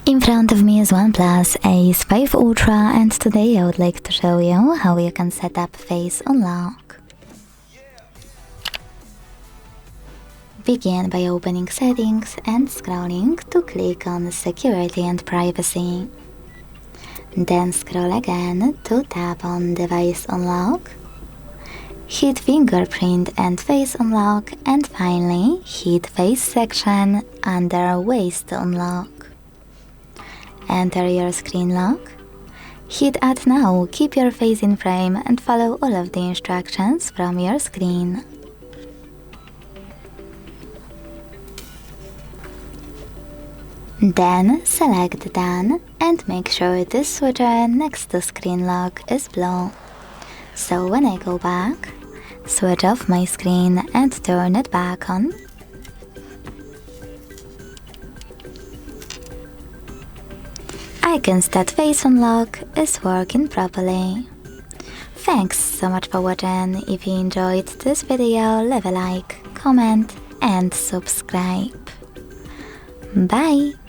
In front of me is OnePlus Ace 5 Ultra, and today I would like to show you how you can set up face unlock. Begin by opening settings and scrolling to click on security and privacy. Then scroll again to tap on device unlock. Hit fingerprint and face unlock, and finally hit face section under ways to unlock. Enter your screen lock. Hit add now, keep your face in frame and follow all of the instructions from your screen. Then select done and make sure this switcher next to screen lock is blue. So when I go back, switch off my screen and turn it back on. I can that face unlock is working properly. Thanks so much for watching. If you enjoyed this video, leave a like, comment and subscribe. Bye!